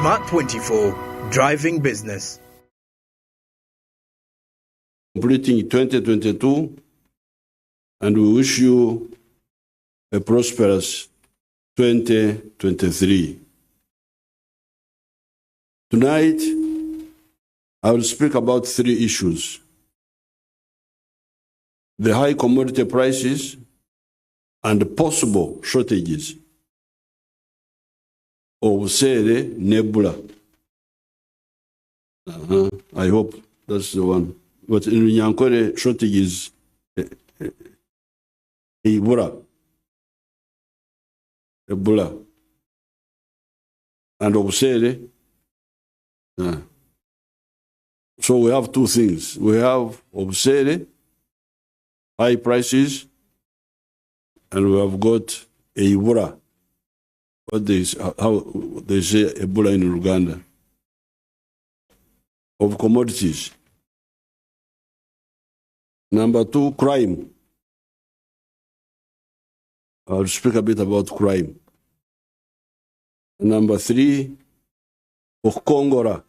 Smart24, driving business. Completing 2022, and we wish you a prosperous 2023. Tonight, I will speak about 3 issues: the high commodity prices and possible shortages of Sere Nebula. I hope that's the one. But in Yankore, shortages Ebola, and of Sere. So we have 2 things. We have Obsere, high prices, and we have got Ebola. How they say Ebola in Uganda, of commodities. Number 2, crime. I'll speak a bit about crime. Number 3, Okongora,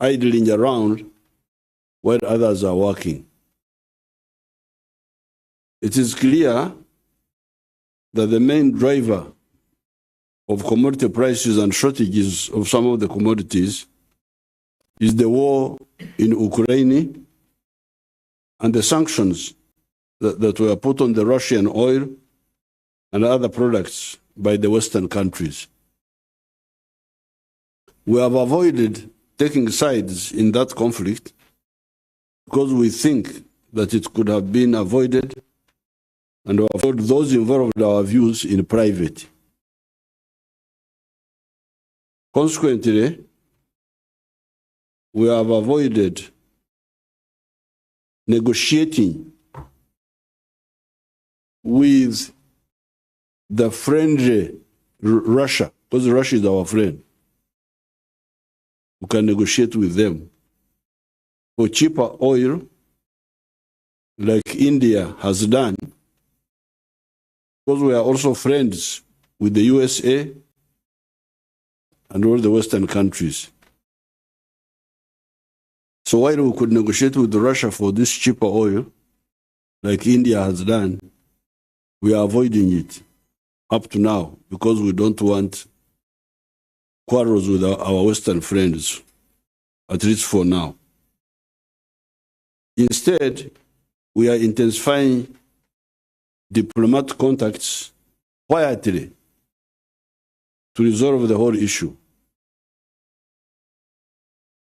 idling around while others are working. It is clear that the main driver of commodity prices and shortages of some of the commodities is the war in Ukraine and the sanctions that were put on the Russian oil and other products by the Western countries. We have avoided taking sides in that conflict because we think that it could have been avoided, and we have told those involved our views in private. Consequently, we have avoided negotiating with the friendly Russia, because Russia is our friend. We can negotiate with them for cheaper oil, like India has done, because we are also friends with the USA and all the Western countries. So while we could negotiate with Russia for this cheaper oil, like India has done, we are avoiding it up to now because we don't want quarrels with our Western friends, at least for now. Instead, we are intensifying diplomatic contacts quietly to resolve the whole issue.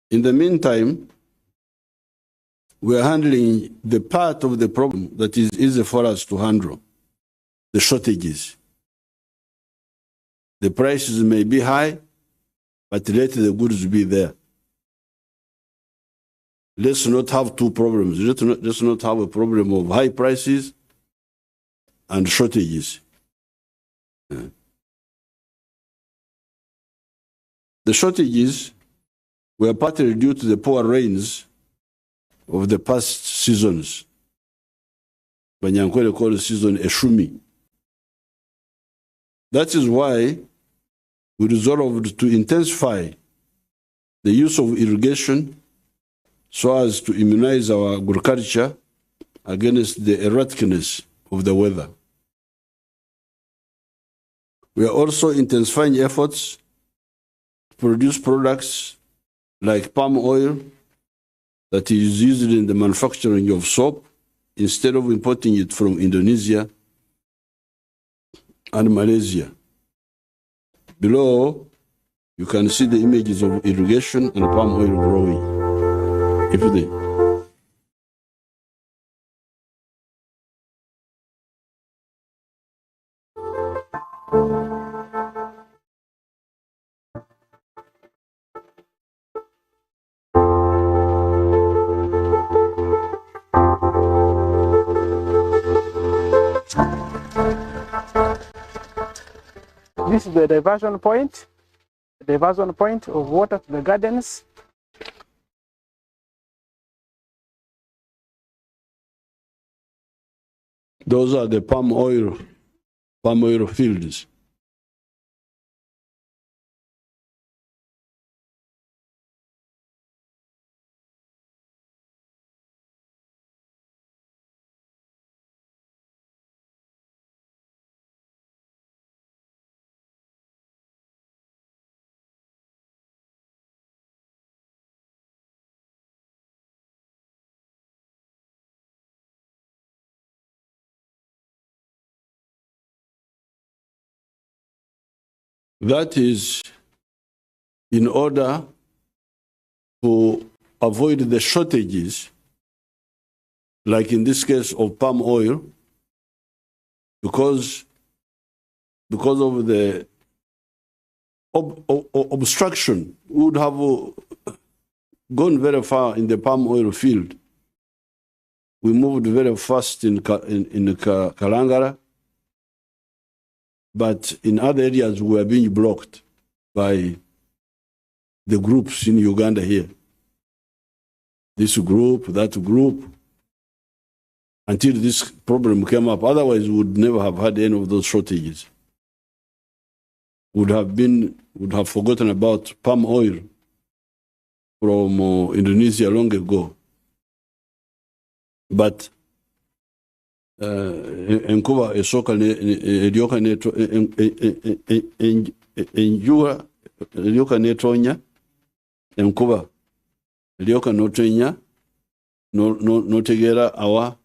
In the meantime, we are handling the part of the problem that is easy for us to handle, the shortages. The prices may be high, but let the goods be there. Let's not have 2 problems. Let's not have a problem of high prices and shortages. The shortages were partly due to the poor rains of the past seasons. Banyankwele called the season Eshumi. That is why we resolved to intensify the use of irrigation so as to immunize our agriculture against the erraticness of the weather. We are also intensifying efforts to produce products like palm oil that is used in the manufacturing of soap instead of importing it from Indonesia and Malaysia. Below, you can see the images of irrigation and palm oil growing. This is the diversion point of water to the gardens. Those are the palm oil fields. That is in order to avoid the shortages, like in this case of palm oil, because of the obstruction. We would have gone very far in the palm oil field. We moved very fast in Kalangara, but in other areas we were being blocked by the groups in Uganda here. This group, that group, until this problem came up. Otherwise, we would never have had any of those shortages. Would have forgotten about palm oil from Indonesia long ago. But enkuba esoka elioka enjua elioka netonya enkuba elioka notenya notegera awa.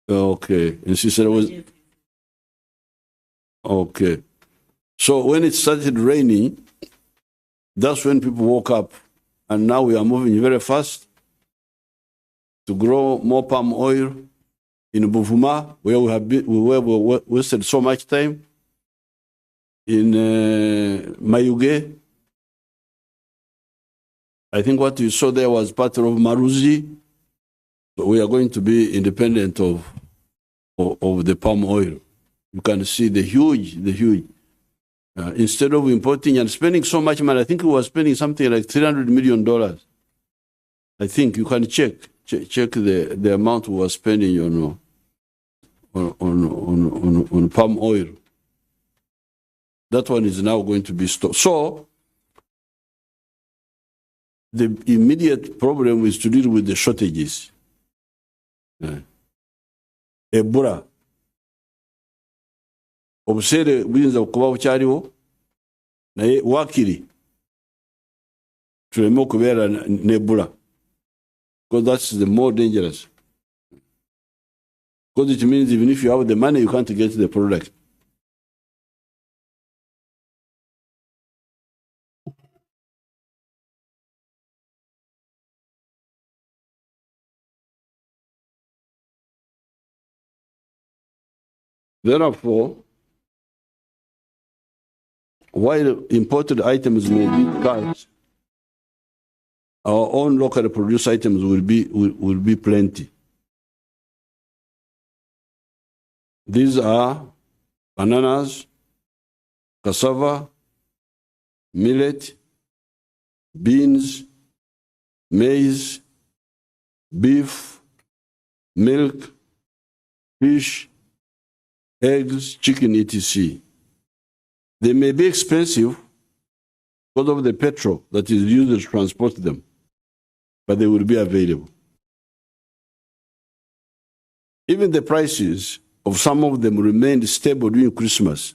Okay, and she said it was okay. So when it started raining, that's when people woke up, and now we are moving very fast to grow more palm oil in Buvuma, where we wasted so much time, in Mayuge. I think what you saw there was part of Maruzi. So we are going to be independent of the palm oil. You can see the huge. Instead of importing and spending so much money, I think we were spending something like $300 million. I think you can check the amount we were spending on palm oil. That one is now going to be stopped. So the immediate problem is to deal with the shortages. Ebola. Obusere buyinza okuba bukyaliwo naye wakiri tuleme okubeera n'Ebola, because that's the more dangerous, because it means even if you have the money you can't get the product. Therefore, while imported items may be scarce, our own locally produced items will be plenty. These are bananas, cassava, millet, beans, maize, beef, milk, fish, eggs, chicken, etc. They may be expensive because of the petrol that is used to transport them, but they will be available. Even the prices of some of them remained stable during Christmas.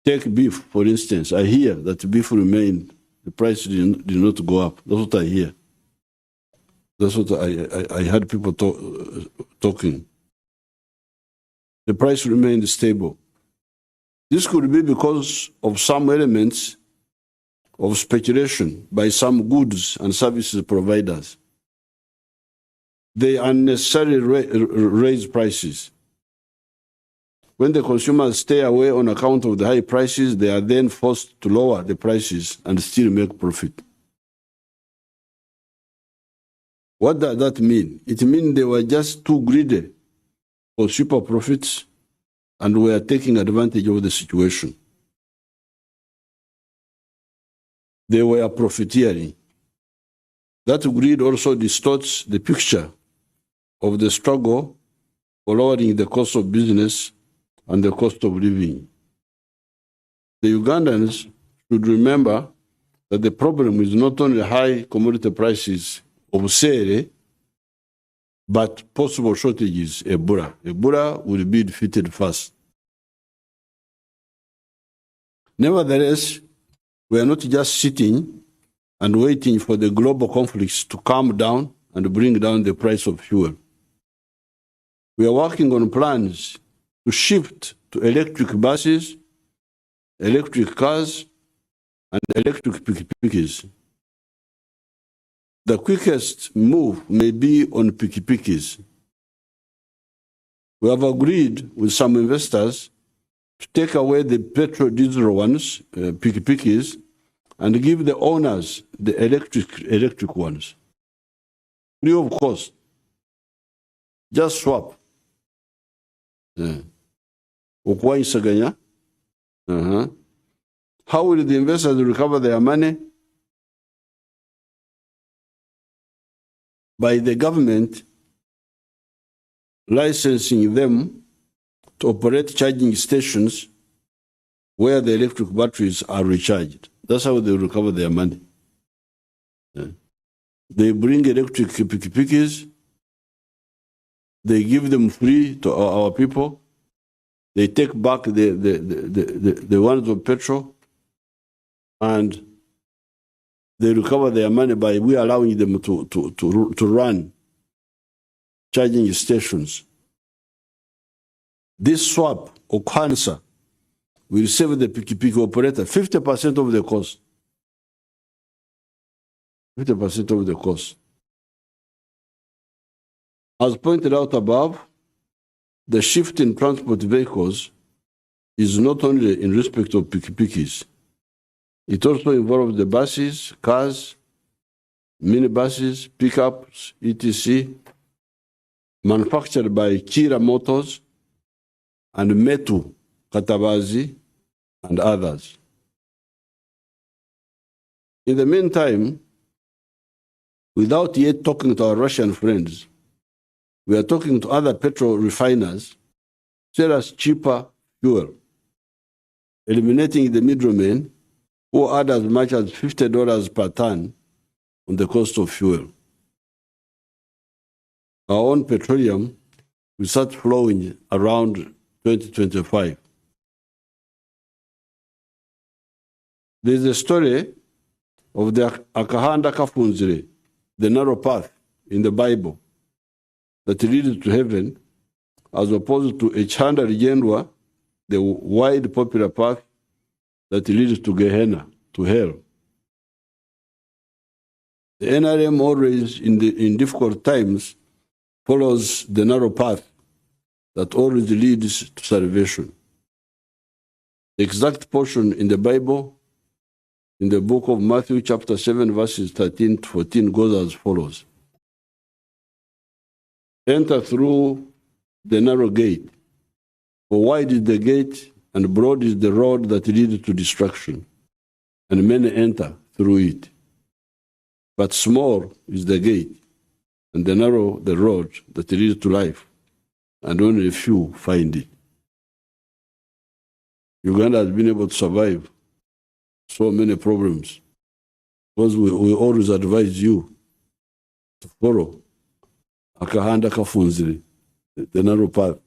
Take beef, for instance. I hear that beef remained, the price did not go up. That's what I hear. That's what I heard people talking. The price remained stable. This could be because of some elements of speculation by some goods and services providers. They unnecessarily raise prices. When the consumers stay away on account of the high prices, they are then forced to lower the prices and still make profit. What does that mean? It means they were just too greedy for super profits and were taking advantage of the situation. They were profiteering. That greed also distorts the picture of the struggle for lowering the cost of business and the cost of living. The Ugandans should remember that the problem is not only high commodity prices of sale, but possible shortages, Ebola. Ebola will be defeated first. Nevertheless, we are not just sitting and waiting for the global conflicts to calm down and bring down the price of fuel. We are working on plans to shift to electric buses, electric cars, and electric pikipikis. The quickest move may be on pikipikis. We have agreed with some investors to take away the petrol diesel ones, pikipikis, and give the owners the electric ones. Free of cost. Just swap. Ukwaisaganya. How will the investors recover their money? By the government licensing them to operate charging stations where the electric batteries are recharged. That's how they recover their money. They bring electric pikipikis, they give them free to our people, they take back the ones of petrol, and they recover their money by we allowing them to run charging stations. This swap or cancer will save the pikipiki operator 50% of the cost. 50% of the cost. As pointed out above, the shift in transport vehicles is not only in respect of pikipikis. It also involves the buses, cars, minibuses, pickups, etc., manufactured by Kira Motors and Metu Katabazi and others. In the meantime, without yet talking to our Russian friends, we are talking to other petrol refiners, sell us cheaper fuel, eliminating the middlemen who add as much as $50 per ton on the cost of fuel. Our own petroleum will start flowing around 2025. There is a story of the Akahanda Kafunzire, the narrow path in the Bible that leads to heaven, as opposed to Echanda Rigendwa, the wide popular path that leads to Gehenna, to hell. The NRM always, in difficult times, follows the narrow path that always leads to salvation. The exact portion in the Bible, in the book of Matthew chapter 7, verses 13 to 14, goes as follows. Enter through the narrow gate, for wide is the gate and broad is the road that leads to destruction, and many enter through it. But small is the gate, and the narrow the road that leads to life, and only a few find it. Uganda has been able to survive so many problems because we always advise you to follow Akahanda Kafunziri, the narrow path.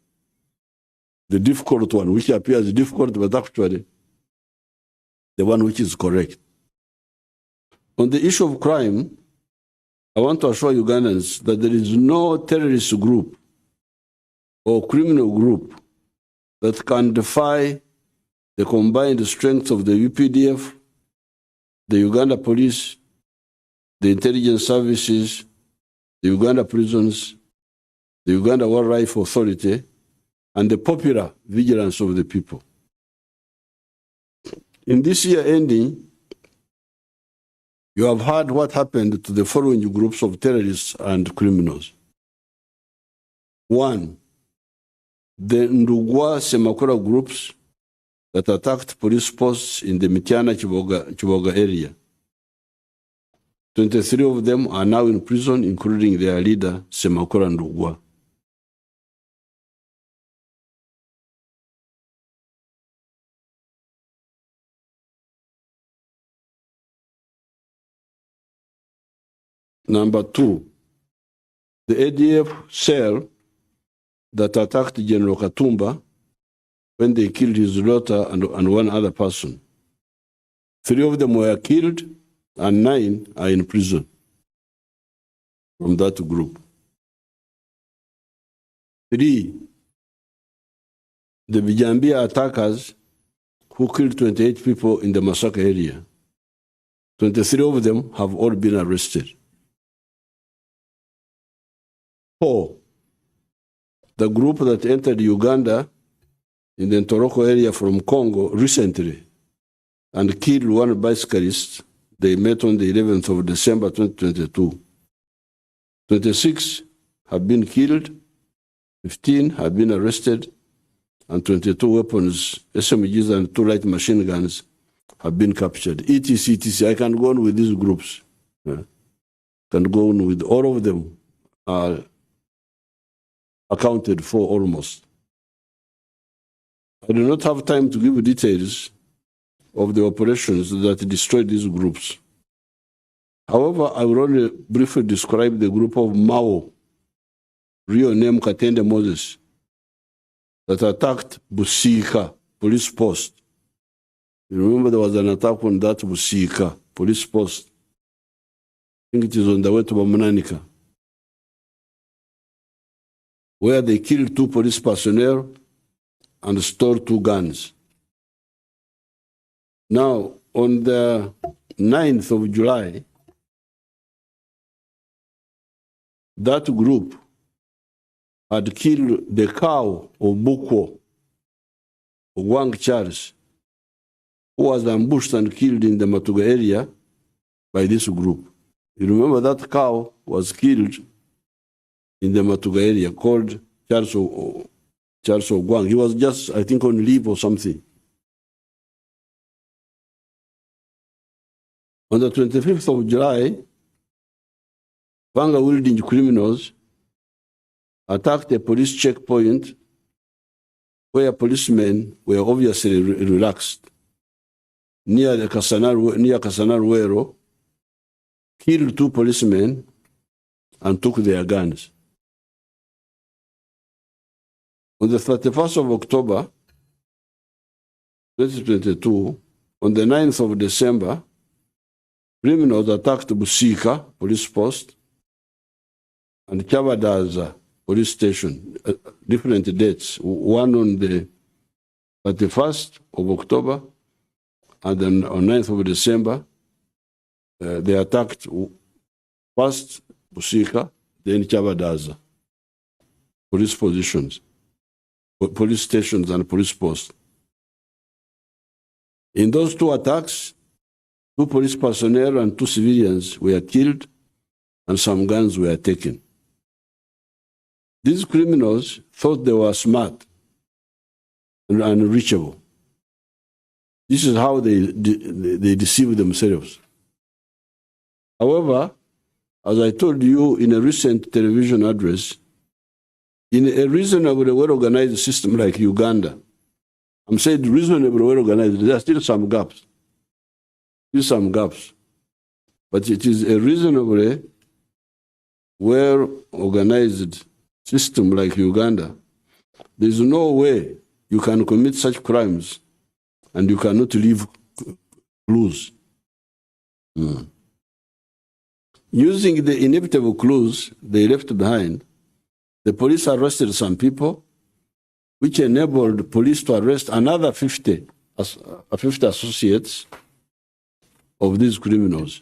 The difficult one, which appears difficult, but actually the one which is correct. On the issue of crime, I want to assure Ugandans that there is no terrorist group or criminal group that can defy the combined strength of the UPDF, the Uganda Police, the intelligence services, the Uganda prisons, the Uganda Wildlife Authority, and the popular vigilance of the people. In this year ending, you have heard what happened to the following groups of terrorists and criminals. 1. The Ndugwa Semakura groups that attacked police posts in the Mitiana Chiboga area. 23 of them are now in prison, including their leader, Semakura Ndugwa. Number 2, the ADF cell that attacked General Katumba when they killed his daughter and one other person. 3 of them were killed and 9 are in prison from that group. 3, the Bijambia attackers who killed 28 people in the Masaka area. 23 of them have all been arrested. 4, the group that entered Uganda in the Ntoroko area from Congo recently and killed one bicyclist they met on the 11th of December 2022. 26 have been killed, 15 have been arrested, and 22 weapons, SMGs and 2 light machine guns have been captured. etc. I can go on with these groups. Can go on with all of them are accounted for almost. I do not have time to give details of the operations that destroyed these groups. However, I will only briefly describe the group of Mao, real name Katende Moses, that attacked Busika police post. You remember there was an attack on that Busika police post. I think it is on the way to Bamananika, where they killed 2 police personnel and stole 2 guns. Now, on the 9th of July, that group had killed the cow of Bukwo, Wang Charles, who was ambushed and killed in the Matuga area by this group. You remember that cow was killed in the Matuga area, called Charles Ogwang. He was just, I think, on leave or something. On the 25th of July, Vanga-wielding criminals attacked a police checkpoint where policemen were obviously relaxed near Kasanaruero, killed 2 policemen and took their guns. On the 31st of October 2022, on the 9th of December, criminals attacked Busika police post and Chavadaza police station, different dates, one on the 31st of October and then on 9th of December. They attacked first Busika, then Chavadaza police positions, police stations and police posts. In those 2 attacks, 2 police personnel and 2 civilians were killed and some guns were taken. These criminals thought they were smart and unreachable. This is how they deceive themselves. However, as I told you in a recent television address, in a reasonably well-organized system like Uganda, I'm saying reasonably well-organized, there are still some gaps. But it is a reasonably well-organized system like Uganda. There is no way you can commit such crimes and you cannot leave clues. Using the inevitable clues they left behind, the police arrested some people, which enabled police to arrest another 50 associates of these criminals.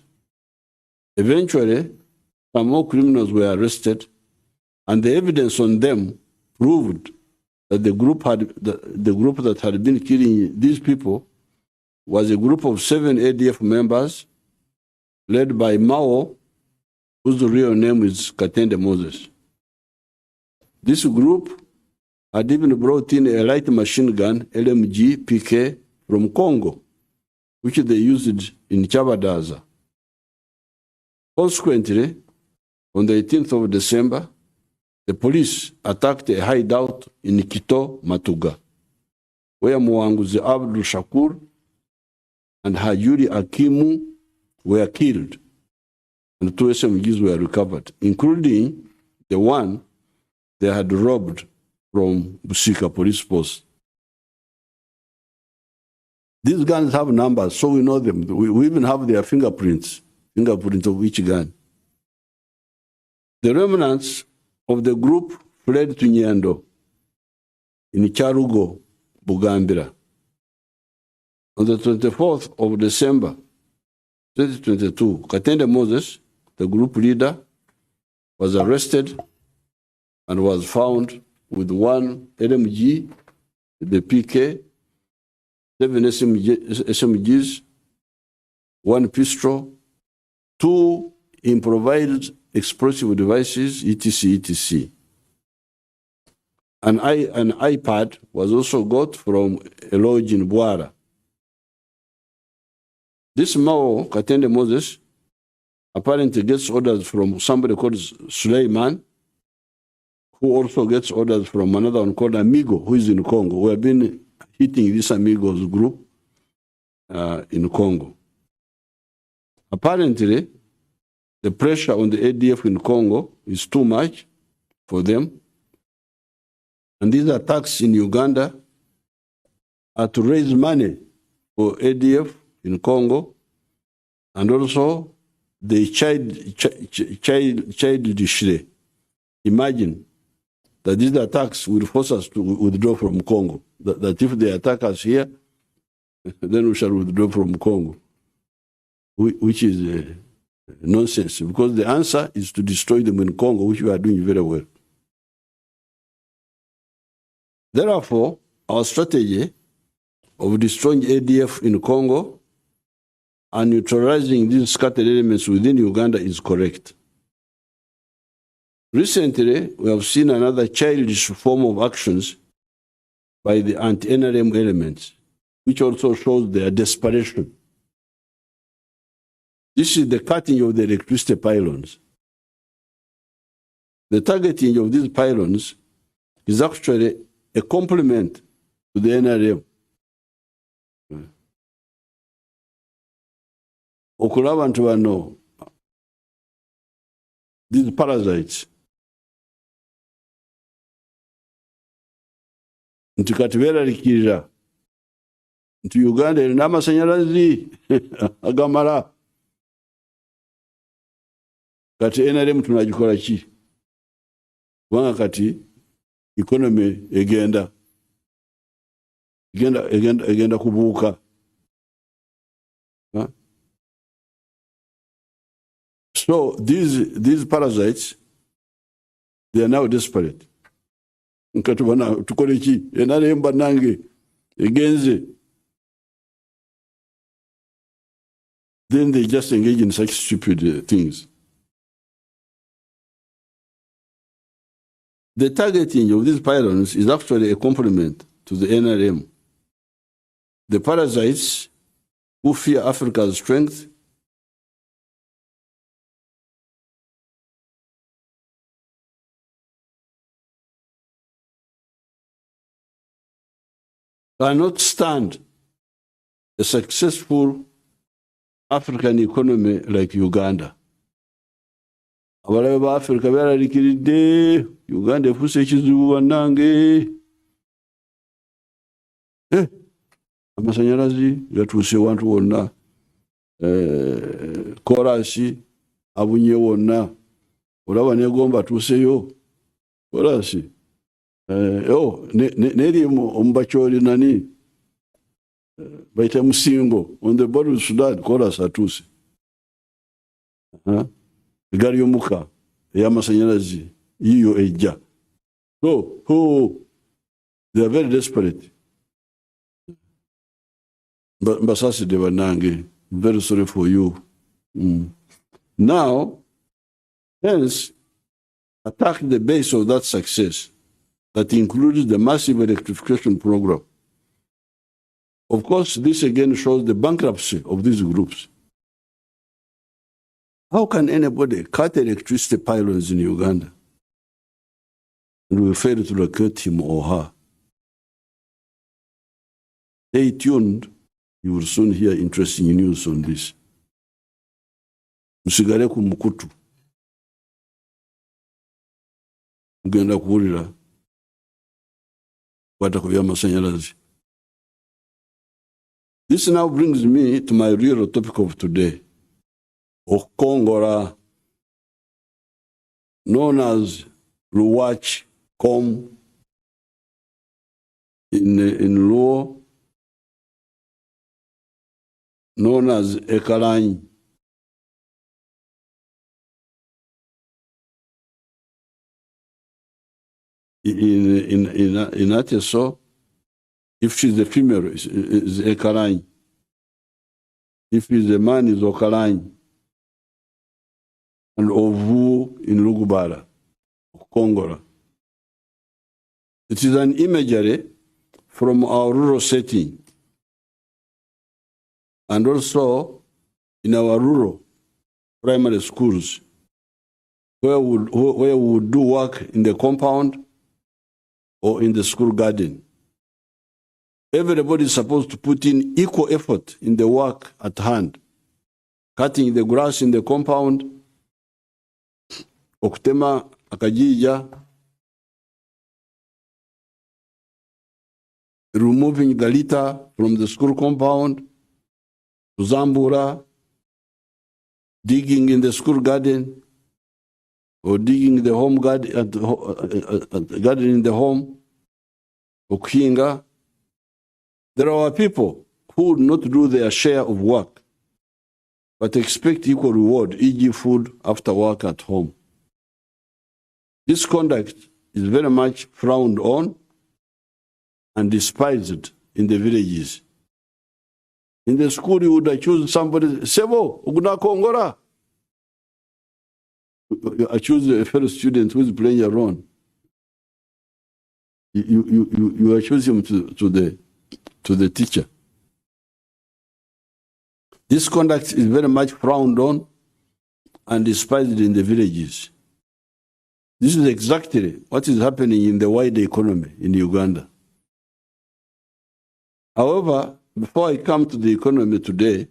Eventually, some more criminals were arrested, and the evidence on them proved that the group that had been killing these people was a group of 7 ADF members led by Mao, whose real name is Katende Moses. This group had even brought in a light machine gun, LMG PK, from Congo, which they used in Chavadaza. Consequently, on the 18th of December, the police attacked a hideout in Kito, Matuga, where Mwanguzi Abdul Shakur and Hajuri Akimu were killed, and 2 SMGs were recovered, including the one they had robbed from Busika police post. These guns have numbers, so we know them. We even have their fingerprints of each gun. The remnants of the group fled to Nyando in Charugo Bugambira. On the 24th of December 2022, Katende Moses, the group leader, was arrested and was found with 1 LMG, the PK, 7 SMGs, 1 pistol, 2 improvised explosive devices, etc. An iPad was also got from a lodge in Bwara. This Mao, Katende Moses, apparently gets orders from somebody called Suleiman, who also gets orders from another one called Amigo, who is in Congo. We have been hitting this Amigos group in Congo. Apparently, the pressure on the ADF in Congo is too much for them. And these attacks in Uganda are to raise money for ADF in Congo, and also the childishly. Imagine that these attacks will force us to withdraw from Congo. That if they attack us here, then we shall withdraw from Congo, which is nonsense, because the answer is to destroy them in Congo, which we are doing very well. Therefore, our strategy of destroying ADF in Congo and neutralizing these scattered elements within Uganda is correct. Recently, we have seen another childish form of actions by the anti-NRM elements, which also shows their desperation. This is the cutting of the electricity pylons. The targeting of these pylons is actually a compliment to the NRM. Okulaba nti bano, these parasites, nti kati beeralikirira nti Uganda erina amasanyalazi agamala. Kati NRM tunagikola ki? Kubanga kati economy egenda kubuuka. So these parasites, they are now desperate. Nkati bana tukole ki? NRM banange egenze. Then they just engage in such stupid things. The targeting of these pylons is actually a compliment to the NRM. The parasites who fear Africa's strength cannot stand a successful African economy like Uganda. Abalabe ba Africa beeralikiridde, Uganda efuuse ekizibu bannange. Amasanyalazi gatuuse wantu wonna, korasi abunye wonna, olaba negomba atuuseyo korasi. Neri omubakyoli nani baita Musingo on the border of Sudan, korasi atuuse. Gari yomuka ey'amasanyalazi yiyo ejja. So they are very desperate. Mbasaside banange, I'm very sorry for you. Now, hence, attack the base of that success that includes the massive electrification program. Of course, this again shows the bankruptcy of these groups. How can anybody cut electricity pylons in Uganda and we fail to locate him or her? Stay tuned. You will soon hear interesting news on this. Musigale ku mukutu. Mugenda kuwulira kwata ku by'amasanyalazi. This now brings me to my real topic of today. Okongora, known as Luwach Com in law known as Ekalanyi. In Ateso, if she's a female, is Ekalanyi. If he's a man, is Okalanyi. And Ovu in Lugubara, Kongora. It is an imagery from our rural setting, and also in our rural primary schools, where we would do work in the compound or in the school garden. Everybody is supposed to put in equal effort in the work at hand. Cutting the grass in the compound, okutema akajija, removing the litter from the school compound, Zambura, digging in the school garden, or digging the home garden, garden in the home, Okinga. There are people who would not do their share of work, but expect equal reward, e.g. food after work at home. This conduct is very much frowned on and despised in the villages. In the school, you would accuse somebody, Sebo, Uguna Kongora. You accuse a fellow student who is playing a role. You accuse him to the teacher. This conduct is very much frowned on and despised in the villages. This is exactly what is happening in the wider economy in Uganda. However, before I come to the economy today,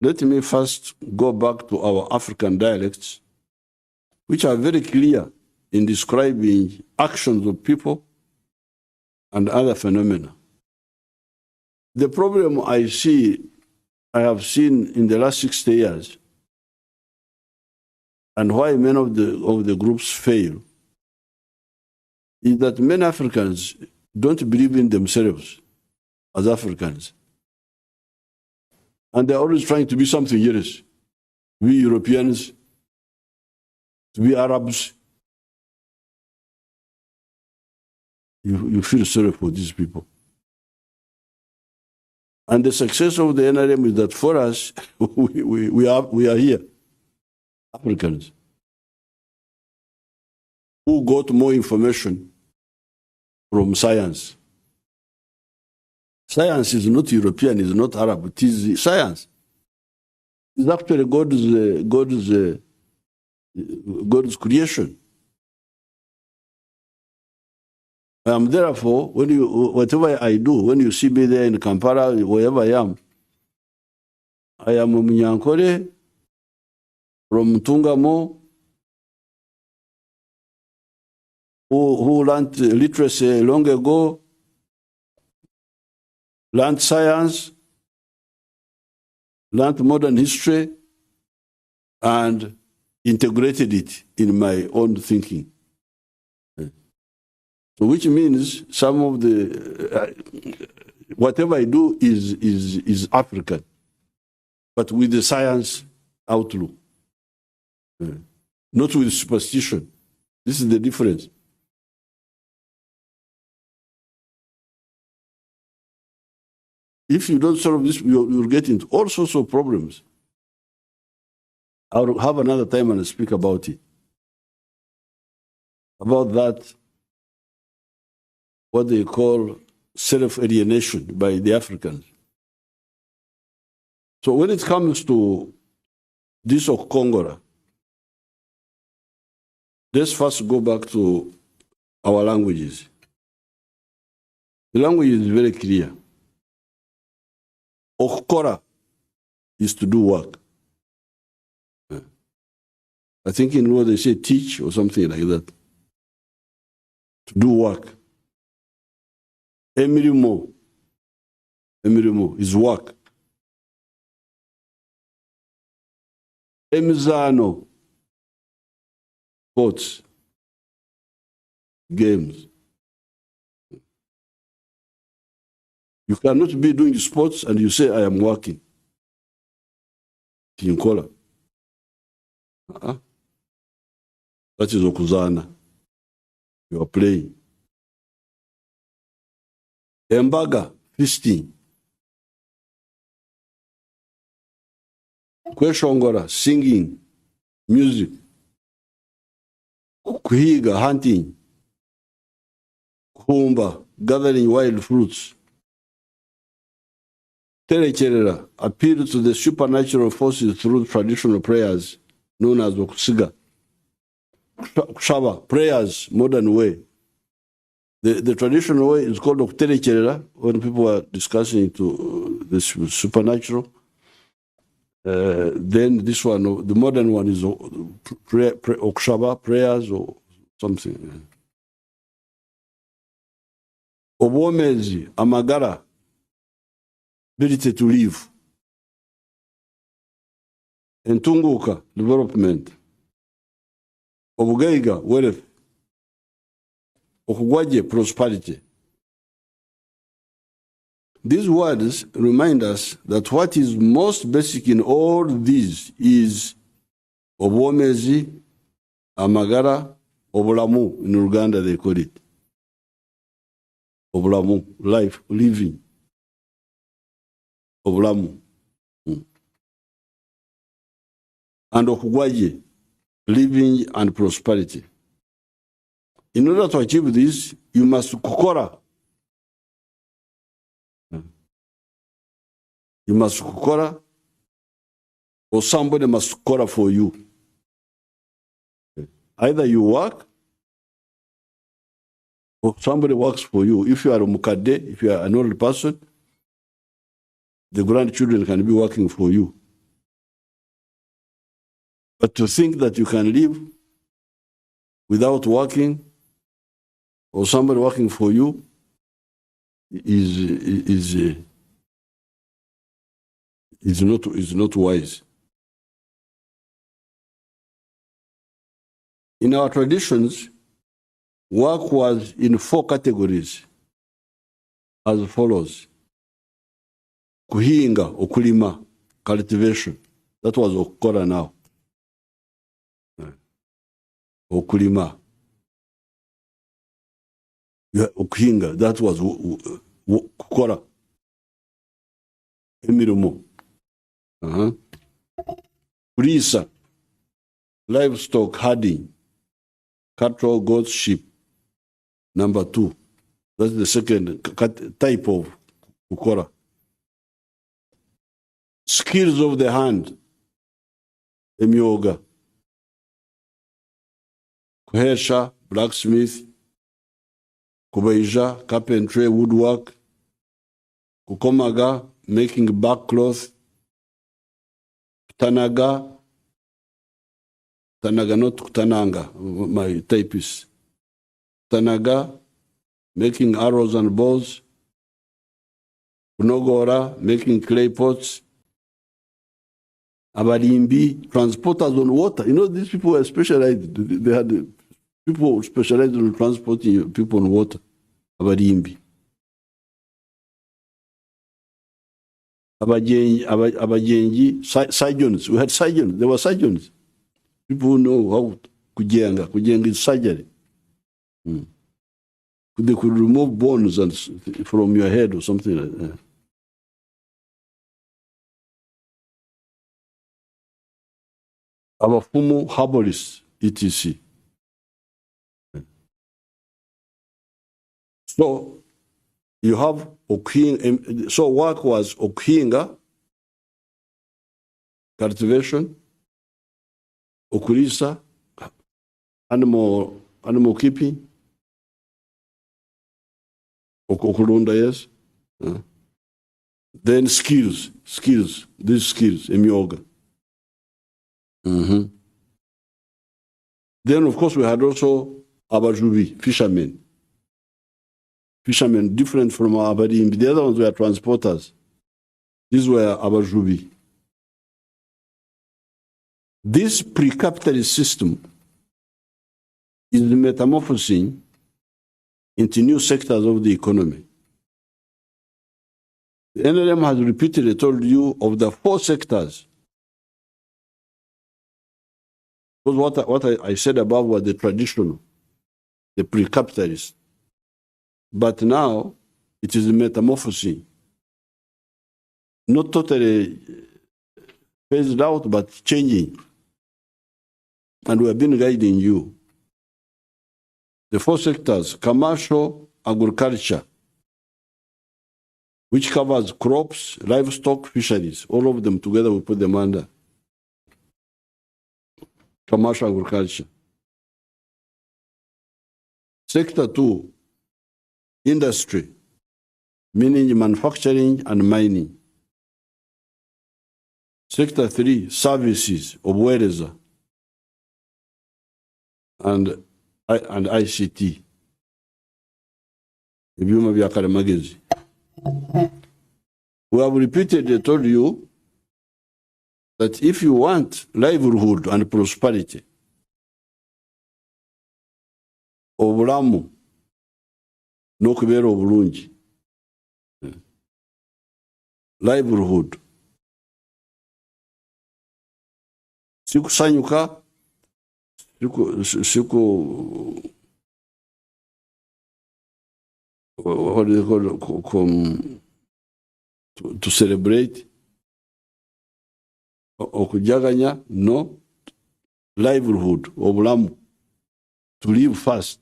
let me first go back to our African dialects, which are very clear in describing actions of people and other phenomena. The problem I have seen in the last 60 years, and why many of the groups fail, is that many Africans don't believe in themselves as Africans. And they're always trying to be something else. To be Europeans, to be Arabs. You feel sorry for these people. And the success of the NRM is that for us, we are here, Africans, who got more information from science. Science is not European, it's not Arab, it is science. It's actually God's creation. Therefore, whatever I do, when you see me there in Kampala, wherever I am a Munyankore from Tungamo, who learned literacy long ago, learned science, learned modern history, and integrated it in my own thinking. So which means some of the, whatever I do is African, but with the science outlook, not with superstition. This is the difference. If you don't solve this, you'll get into all sorts of problems. I'll have another time and I'll speak about it. About that, what they call self-alienation by the Africans. So when it comes to this of Kongora, let's first go back to our languages. The language is very clear. Okora is to do work. I think in law they say teach or something like that. To do work. Emirimo is work. Emizano, sports, games. You cannot be doing sports and you say, I am working. Tinkola. That is okuzana. You are playing. Embaga, feasting. Kweshongora, singing, music. Kuhiga, hunting. Kuhumba, gathering wild fruits. Terecherera, appeal to the supernatural forces through traditional prayers known as Okusiga. Kushaba, prayers, modern way. The traditional way is called Terecherera, when people are discussing to the supernatural. Then this one, the modern one is Okshaba, prayers or something. Obomezi, Amagara, ability to live. Entunguka, development. Obugaiga, wealth. Okugwaje, prosperity. These words remind us that what is most basic in all these is obwomezi, amagara, obulamu. In Uganda they call it. Obulamu, life, living. Obulamu. And okugwaje, living and prosperity. In order to achieve this, you must kukora. You must kukora, or somebody must kukora for you. Either you work, or somebody works for you. If you are a mukade, if you are an old person, the grandchildren can be working for you. But to think that you can live without working, or somebody working for you, is not wise. In our traditions, work was in 4 categories as follows. Kuhinga, okulima, cultivation. That was okukora now. Okulima. Okuhinga, that was kukora. Emirumo. Kulisa, livestock herding, cattle, goats, sheep. Number 2. That's the second type of kukora. Skills of the hand, emyoga. Kuhesha, blacksmith. Kubaija, carpentry, woodwork. Kukomaga, making back cloth. Tanaga, not Tananga, my typist. Tanaga, making arrows and bows. Kunogora, making clay pots. Abalimbi, transporters on water. You know, these people were specialized. They had people specialized in transporting people on water. Abalimbi. Abajengi, surgeons. We had surgeons. There were surgeons. People who know how kujenga. Kujenga is surgery. They could remove bones from your head or something like that. Abafumu, herbalists, etc. So you have okuhinga. So work was okuhinga, cultivation, okulisa, animal keeping, okulunda, yes. Then skills, these skills, emyoga. Then, of course, we had also abajubi, fishermen. Fishermen, different from abarimbi. The other ones were transporters. These were abajubi. This pre-capitalist system is metamorphosing into new sectors of the economy. The NLM has repeatedly told you of the 4 sectors. Because what I said above was the traditional, the pre-capitalist. But now it is metamorphosing. Not totally phased out, but changing. And we have been guiding you. The 4 sectors: commercial, agriculture, which covers crops, livestock, fisheries. All of them together, we put them under commercial agriculture. Sector 2, industry, meaning manufacturing and mining. Sector 3, services, obuweereza and ICT, ebyuma bya kalimagezi. We have repeatedly told you that if you want livelihood and prosperity, obulamu n'okubeera obulungi, livelihood, sikusanyuka, what do they call to celebrate, okujaganya, no, livelihood, obulamu, to live first.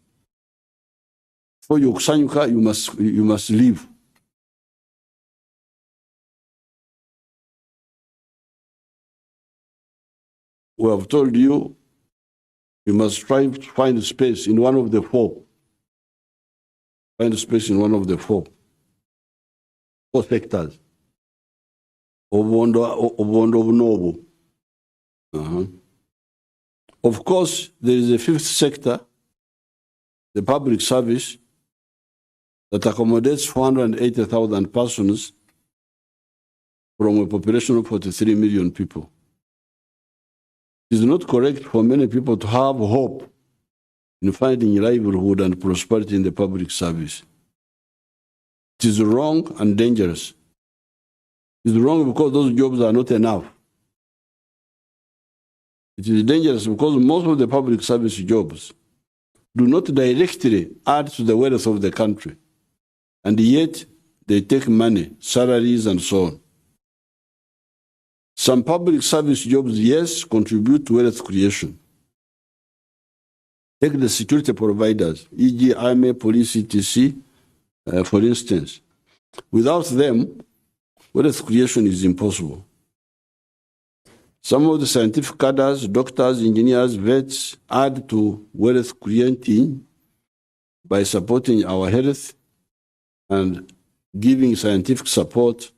For you kusanyuka, you must live. We have told you, you must try to find space in one of the 4. Find space in one of the 4 sectors. Of course, there is a 5th sector, the public service, that accommodates 480,000 persons from a population of 43 million people. It is not correct for many people to have hope in finding livelihood and prosperity in the public service. It is wrong and dangerous. It is wrong because those jobs are not enough. It is dangerous because most of the public service jobs do not directly add to the wealth of the country, and yet they take money, salaries, and so on. Some public service jobs, yes, contribute to wealth creation. Take the security providers, e.g. army, police, etc., for instance. Without them, wealth creation is impossible. Some of the scientific cadres, doctors, engineers, vets, add to wealth creating by supporting our health and giving scientific support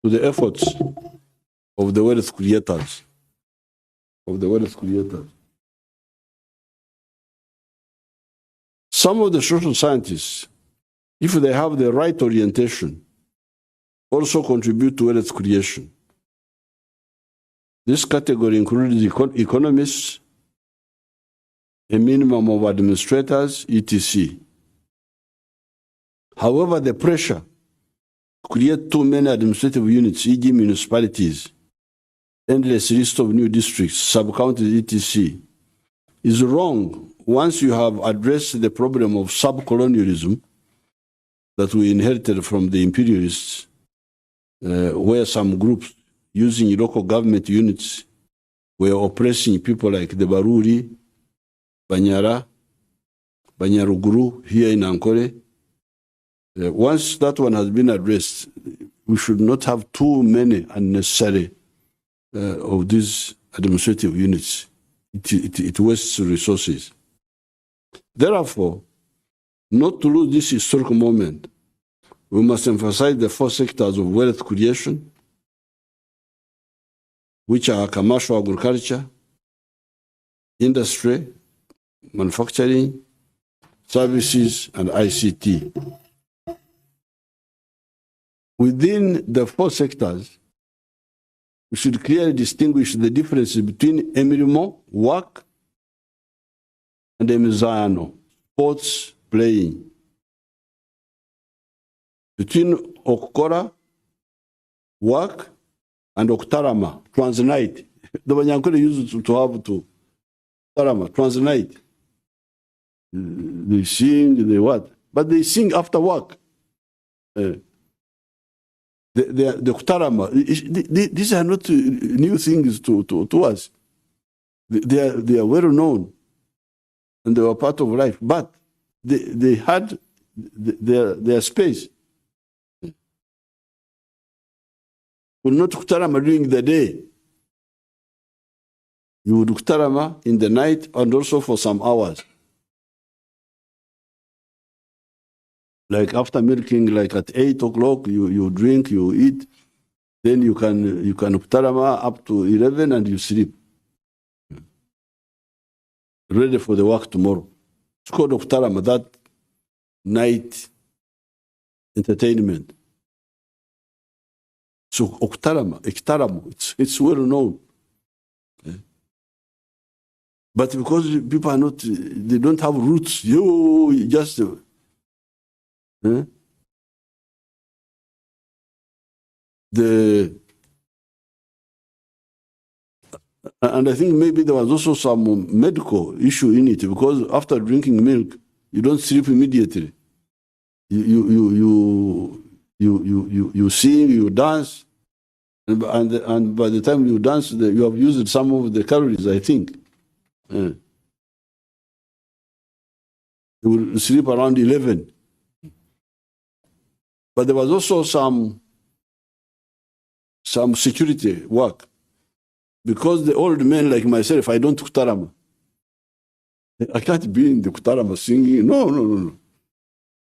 to the efforts of the wealth creators. Some of the social scientists, if they have the right orientation, also contribute to wealth creation. This category includes economists, a minimum of administrators, etc. However, the pressure to create too many administrative units, e.g. municipalities, endless list of new districts, sub-counties, etc., is wrong once you have addressed the problem of sub-colonialism that we inherited from the imperialists, where some groups using local government units were oppressing people like the Baruri, Banyara, Banyaruguru here in Ankole. Once that one has been addressed, we should not have too many unnecessary of these administrative units. It wastes resources. Therefore, not to lose this historic moment, we must emphasize the 4 sectors of wealth creation, which are commercial agriculture, industry, manufacturing, services, and ICT. Within the 4 sectors, we should clearly distinguish the difference between emirimo, work, and emizano, sports, playing. between Okora, work, and Oktarama, transnight. The Banyankole used to have to Oktarama, transnight. They sing, they what? But they sing after work. The Oktarama, these are not new things to us. They are well known and they were part of life, but they had their space. Will not Oktarama during the day. You would Oktarama in the night and also for some hours. Like after milking, like at 8 o'clock, you drink, you eat, then you can Oktarama up to 11 and you sleep. Ready for the work tomorrow. It's called Oktarama, that night entertainment. So Oktarama, it's well known. But because people are not, they don't have roots, you just, and I think maybe there was also some medical issue in it, because after drinking milk, you don't sleep immediately. You sing, you dance, and by the time you dance, you have used some of the calories, I think. You will sleep around 11. But there was also some security work. Because the old men like myself, I don't Oktarama. I can't be in the Oktarama singing. No.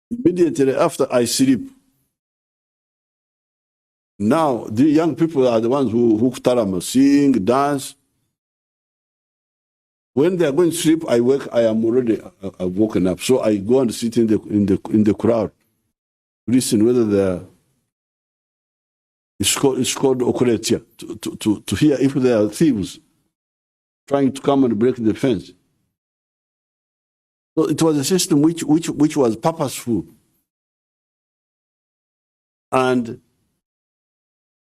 Immediately after I sleep. Now, the young people are the ones who Oktarama, sing, dance. When they are going to sleep, I wake. I am already woken up. So I go and sit in the crowd. Listen whether they're. It's called Okoretia, to hear if there are thieves trying to come and break the fence. So it was a system which was purposeful. And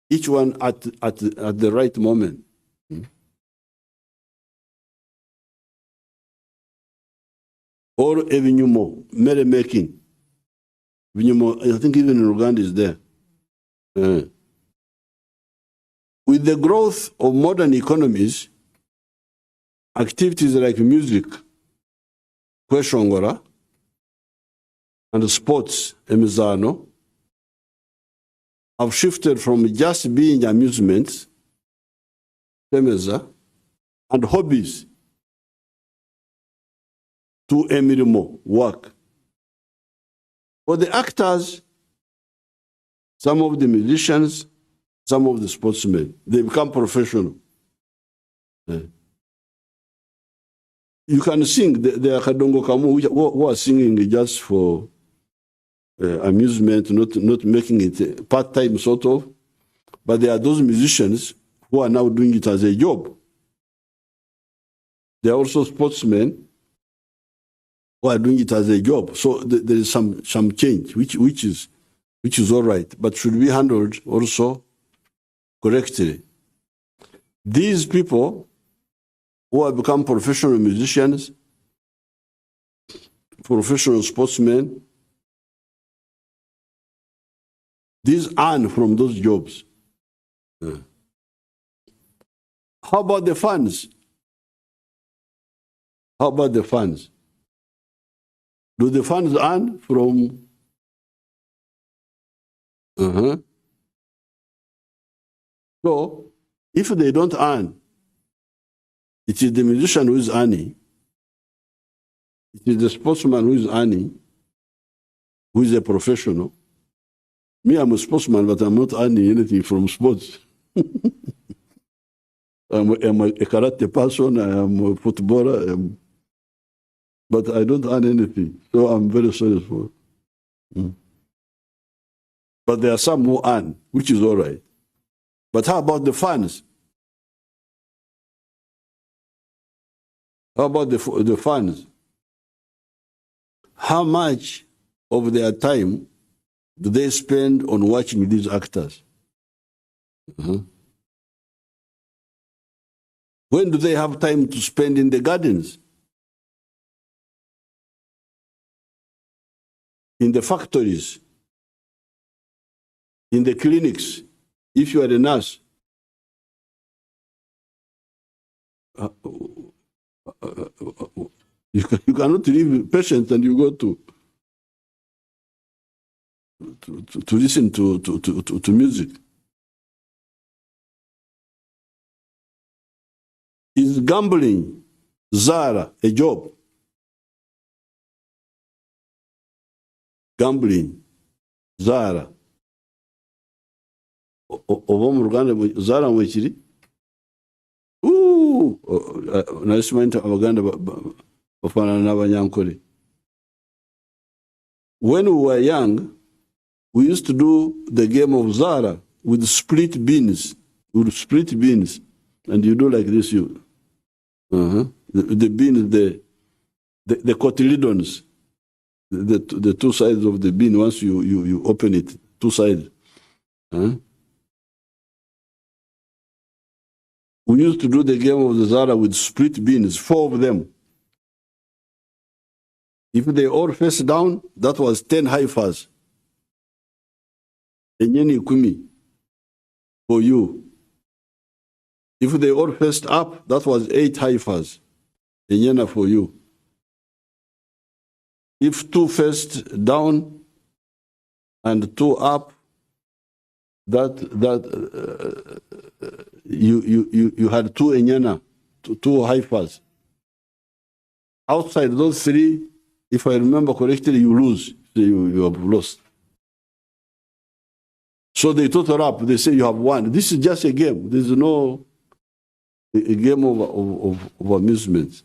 each one at the right moment. Or Evinyumo, merrymaking. I think even in Uganda is there. With the growth of modern economies, activities like music, kweshongora, and sports, emizano, have shifted from just being amusements, and hobbies, to emirimo, work. For the actors, some of the musicians, some of the sportsmen, they become professional. You can sing. There are Kadongo Kamu who are singing just for amusement, not making it part-time sort of. But there are those musicians who are now doing it as a job. There are also sportsmen who are doing it as a job. So there is some change, which is all right, but should be handled also correctly. These people who have become professional musicians, professional sportsmen, these earn from those jobs. How about the funds? How about the funds? Do the funds earn from? So, if they don't earn, it is the musician who is earning. It is the sportsman who is earning, who is a professional. Me, I'm a sportsman, but I'm not earning anything from sports. I'm a karate person, I am a footballer, but I don't earn anything. So I'm very sorry for it. But there are some who earn, which is all right. But how about the funds? How about the funds? How much of their time do they spend on watching these actors? When do they have time to spend in the gardens? In the factories? In the clinics? If you are a nurse? You cannot leave patients and you go to listen to music. Is gambling, Zara, a job? Gambling, Zara. Oba mu Ruganda Zara mwekiri? Nasimanyi Abaganda bafaanana n'Abanyankole. When we were young, we used to do the game of Zara with split beans. With split beans. And you do like this, the beans, the cotyledons, the two sides of the bean, once you open it, two sides. We used to do the game of the Zara with split beans, 4 of them. If they all face down, that was 10 haifas. Enyeni kumi for you. If they all faced up, that was 8 haifas. Enyena for you. If 2 faced down and 2 up, you had 2 enyena, 2 haifas. Outside those 3, if I remember correctly, you lose. You have lost. So they total up. They say you have won. This is just a game. There is no a game of amusement.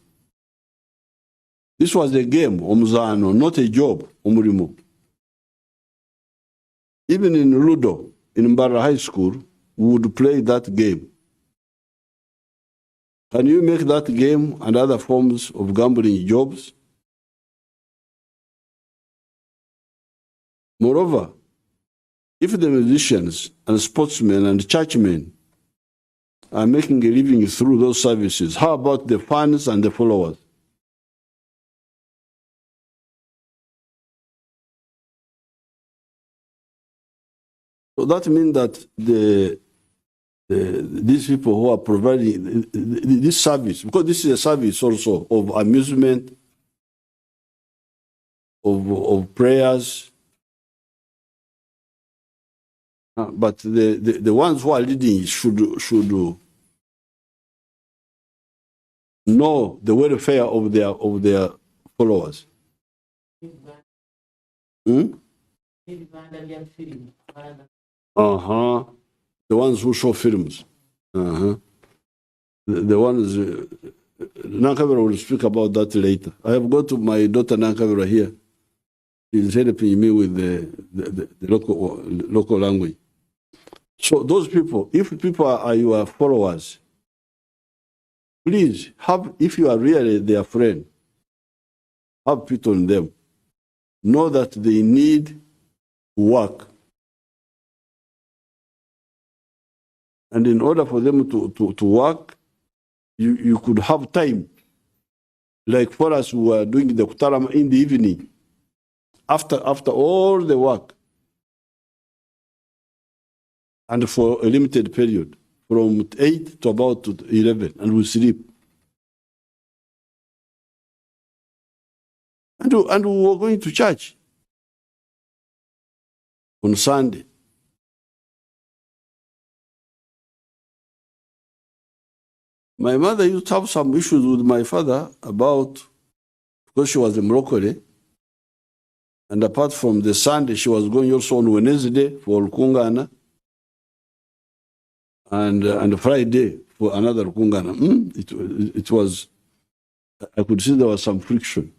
This was a game, omuzano, not a job, omurimo. Even in Ludo, in Mbara High School, we would play that game. Can you make that game and other forms of gambling jobs? Moreover, if the musicians and sportsmen and churchmen are making a living through those services, how about the fans and the followers? So that means that these people who are providing this service, because this is a service also of amusement, of prayers, but the ones who are leading should know the welfare of their followers. The ones who show films. The ones Nankabera will speak about that later. I have got my daughter Nankabera here. She's helping me with the local language. So those people, if people are your followers, please have, if you are really their friend, have pity on them. Know that they need work. And in order for them to work, you could have time. Like for us who are doing the Kutarama in the evening, after all the work, and for a limited period, from 8 to about 11, and we sleep. And we were going to church on Sunday. My mother used to have some issues with my father about, because she was a Moroccan, and apart from the Sunday, she was going also on Wednesday for Kungana, and Friday for another Kungana. It was, I could see there was some friction.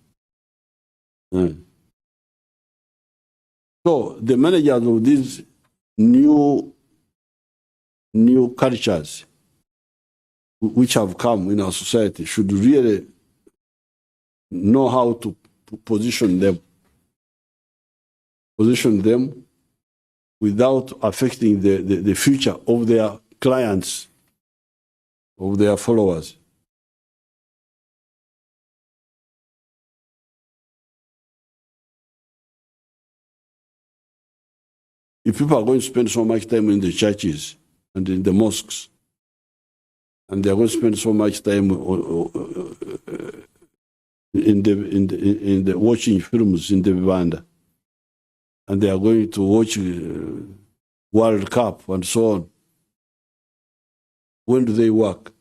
So the managers of these new cultures which have come in our society should really know how to position them without affecting the future of their clients, of their followers. If people are going to spend so much time in the churches and in the mosques, and they are going to spend so much time in the watching films in the Vivanda, and they are going to watch World Cup and so on, when do they work?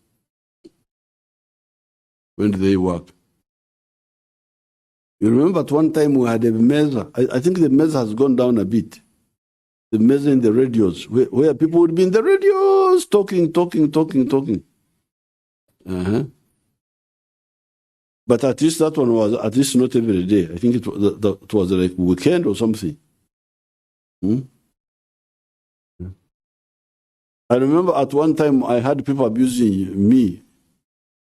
When do they work? You remember at one time we had a meza. I think the meza has gone down a bit. The meza in the radios, where people would be in the radios talking. But at least that one was, at least not every day. I think it was like weekend or something. I remember at one time I had people abusing me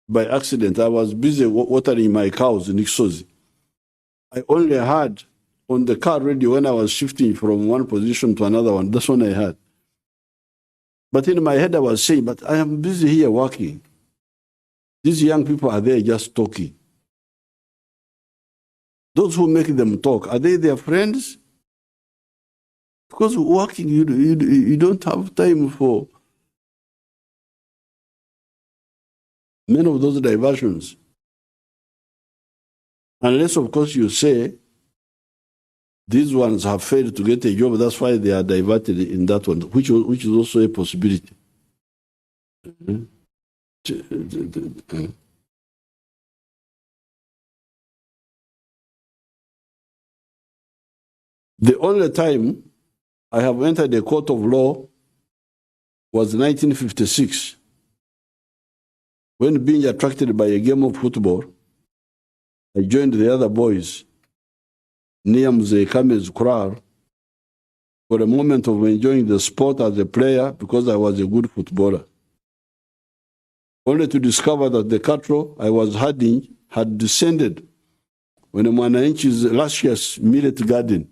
by accident. I was busy watering my cows in Ixozi. I only had on the car radio when I was shifting from one position to another one. That's when I had. But in my head I was saying, but I am busy here working. These young people are there just talking. Those who make them talk, are they their friends? Because working, you don't have time for many of those diversions. Unless, of course, you say, these ones have failed to get a job, that's why they are diverted in that one, which is also a possibility. The only time I have entered a court of law was 1956, when being attracted by a game of football, I joined the other boys near Mzee Kame's Kurar for a moment of enjoying the sport as a player because I was a good footballer. Only to discover that the cattle I was herding had descended on a Mwananchi's luscious millet garden.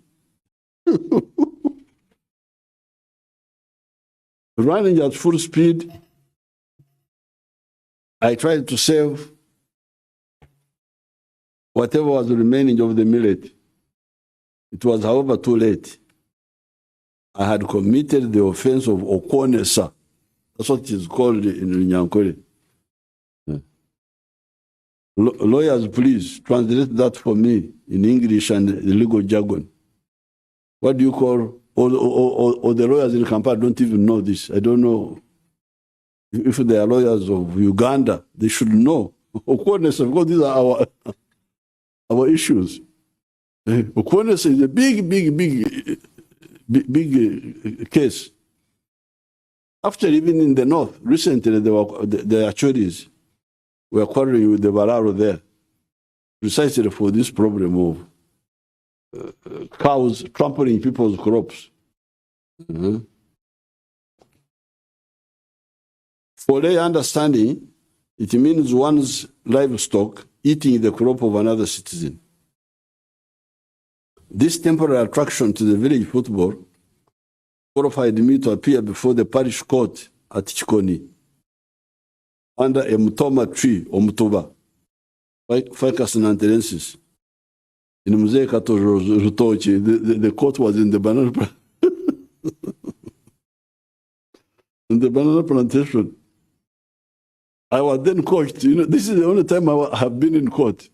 Running at full speed, I tried to save whatever was remaining of the millet. It was, however, too late. I had committed the offense of okonesa. That's what it is called in Nyankore. Lawyers, please translate that for me in English and the legal jargon. What do you call, or the lawyers in Kampala don't even know this. I don't know if they are lawyers of Uganda, they should know. Okonesa, because these are our issues. Okonesa is a big case. After even in the north, recently the Achoris were quarreling with the Bararo there, precisely for this problem of cows trampling people's crops. For their understanding, it means one's livestock eating the crop of another citizen. This temporary attraction to the village football qualified me to appear before the parish court at Chikoni under a mutoma tree or mutuba, Ficus nanterensis. In Mzee Kato Rutochi, the court was in the banana in the banana plantation. I was then coached. You know, this is the only time I have been in court.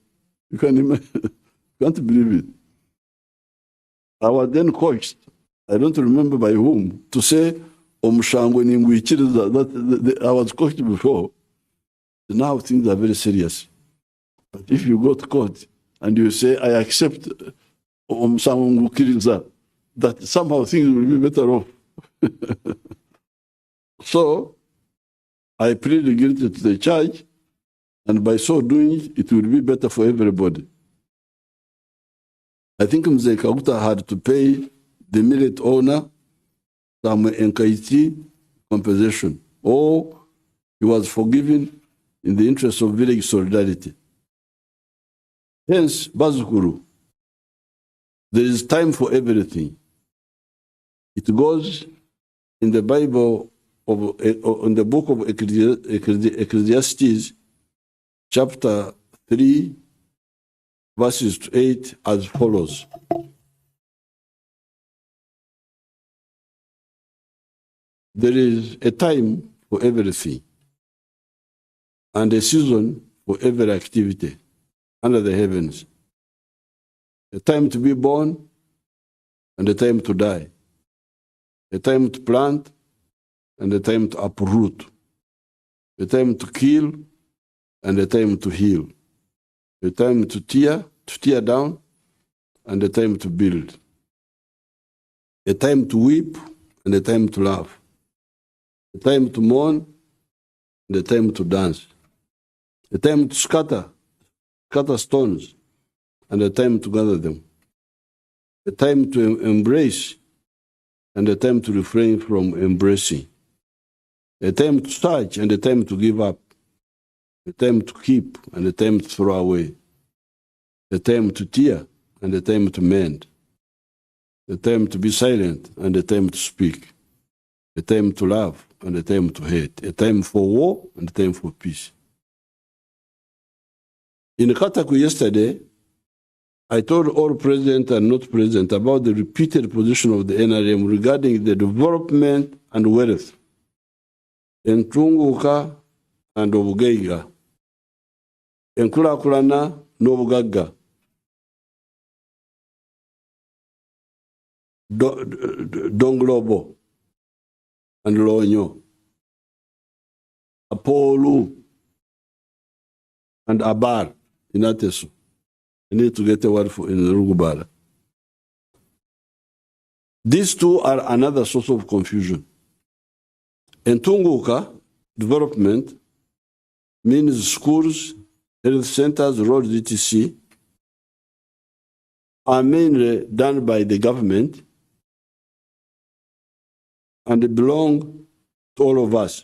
You can imagine. You can't believe it. I was then coached. I don't remember by whom to say Omshango Ningwichiri that I was coached before. Now things are very serious. But if you go to court and you say, I accept Omshango Kiriza, that somehow things will be better off. So I pleaded guilty to the charge, and by so doing, it will be better for everybody. I think Mzee Kaguta had to pay the millet owner some Nkaiti compensation, or he was forgiven in the interest of village solidarity. Hence, Bazukuru, there is time for everything. It goes in the Bible, in the book of Ecclesiastes, chapter 3, verses 8, as follows. There is a time for everything, and a season for every activity under the heavens. A time to be born and a time to die. A time to plant and a time to uproot. A time to kill and a time to heal. A time to tear down and a time to build. A time to weep and a time to laugh. A time to mourn and a time to dance. A time to scatter stones and a time to gather them. A time to embrace and a time to refrain from embracing. A time to search and a time to give up. A time to keep and a time to throw away. A time to tear and a time to mend. A time to be silent and a time to speak. A time to love and a time to hate. A time for war and a time for peace. In Kataku yesterday, I told all present and not present about the repeated position of the NRM regarding the development and wealth, entunguka and obugeiga, enkulakulana n'obugagga, Donglobo and Lonyo, Apolu and Abar in Atesu. I need to get a word for in Rugubala. These two are another source of confusion. Entunguka, development, means schools, health centers, roads, etc., are mainly done by the government and they belong to all of us,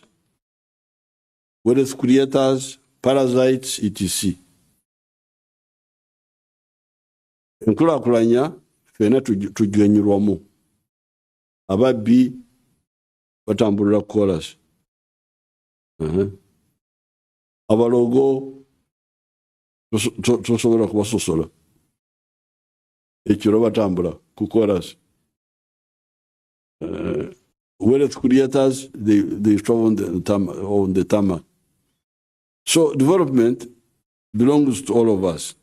wealth creators, parasites, etc. Enkulakulanya fena tujwenyirwamu ababbi batambulira chorus, abalogo tosobola kubasosola ekiro batambula ku chorus. Wealth creators, they travel on the tarmac. So development belongs to all of us.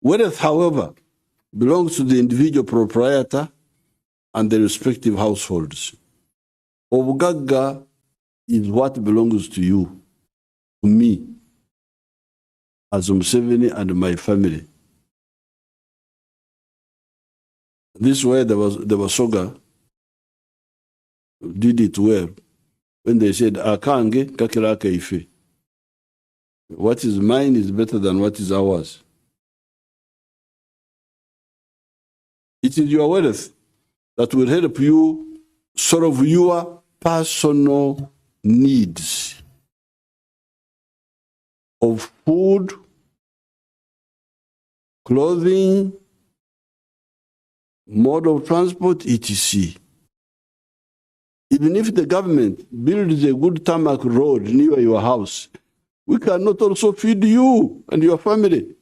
Wealth, however, belongs to the individual proprietor and the respective households. Obugagga is what belongs to you, to me, as Museveni and my family. This way the Basoga did it well when they said, Akange kakiraka ife. What is mine is better than what is ours. It is your wealth that will help you solve your personal needs of food, clothing, mode of transport, etc. Even if the government builds a good tarmac road near your house, we cannot also feed you and your family.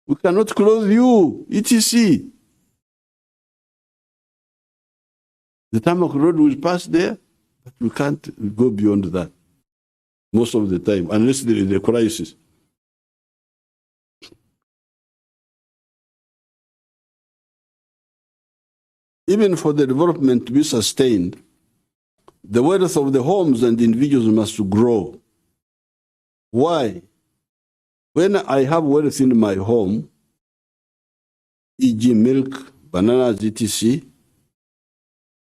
We cannot clothe you, etc. The tarmac road will pass there, but we can't go beyond that most of the time, unless there is a crisis. Even for the development to be sustained, the wealth of the homes and individuals must grow. Why? When I have wealth in my home, e.g. milk, bananas, etc.,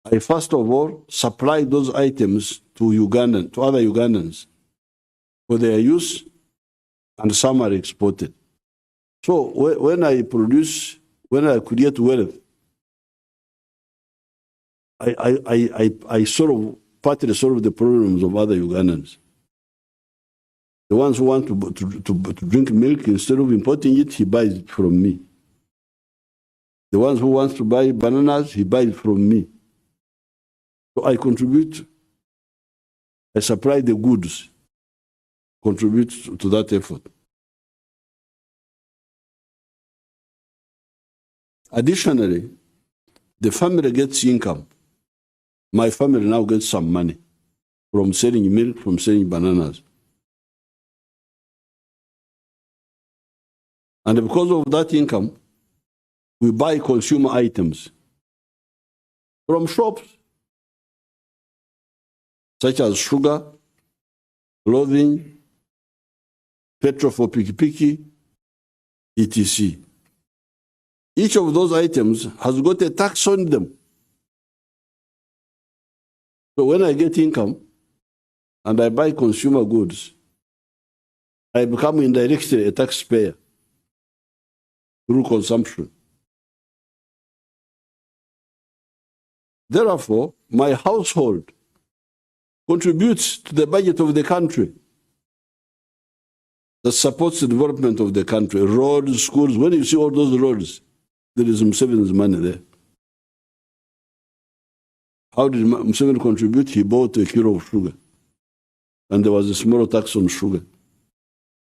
I first of all supply those items to other Ugandans for their use, and some are exported. So when I create wealth, I partly solve the problems of other Ugandans. The ones who want to drink milk, instead of importing it, he buys it from me. The ones who wants to buy bananas, he buys from me. So I contribute, I supply the goods, contribute to that effort. Additionally, the family gets income. My family now gets some money from selling milk, from selling bananas. And because of that income, we buy consumer items from shops, such as sugar, clothing, petrol for piki-piki, etc. Each of those items has got a tax on them. So when I get income and I buy consumer goods, I become indirectly a taxpayer through consumption. Therefore, my household contributes to the budget of the country that supports the development of the country. Roads, schools, when you see all those roads, there is Museveni's money there. How did Museveni contribute? He bought a kilo of sugar, and there was a small tax on sugar.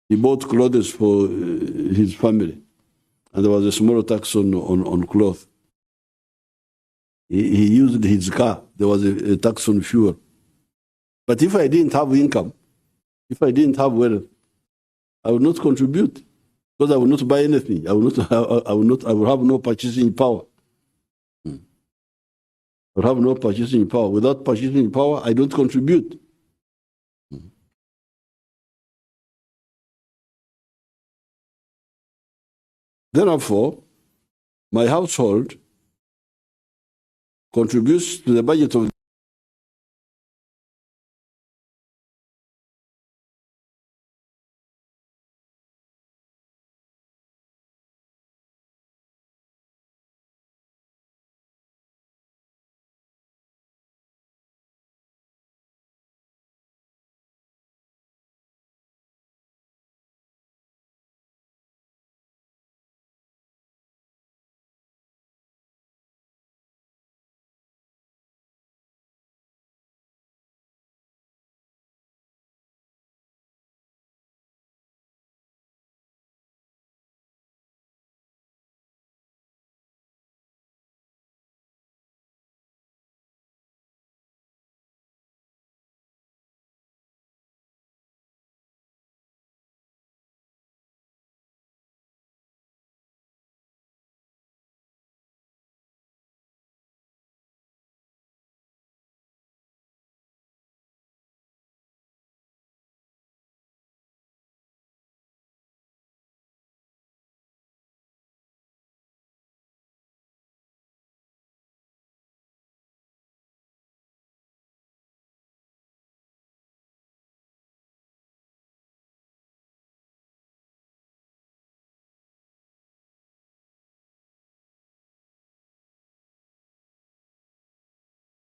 He bought clothes for his family, and there was a small tax on cloth. He used his car, there was a tax on fuel. But if I didn't have income, if I didn't have wealth, I would not contribute, because I would not buy anything. I would have no purchasing power. I would have no purchasing power. Without purchasing power, I don't contribute. Therefore, my household contributes to the budget of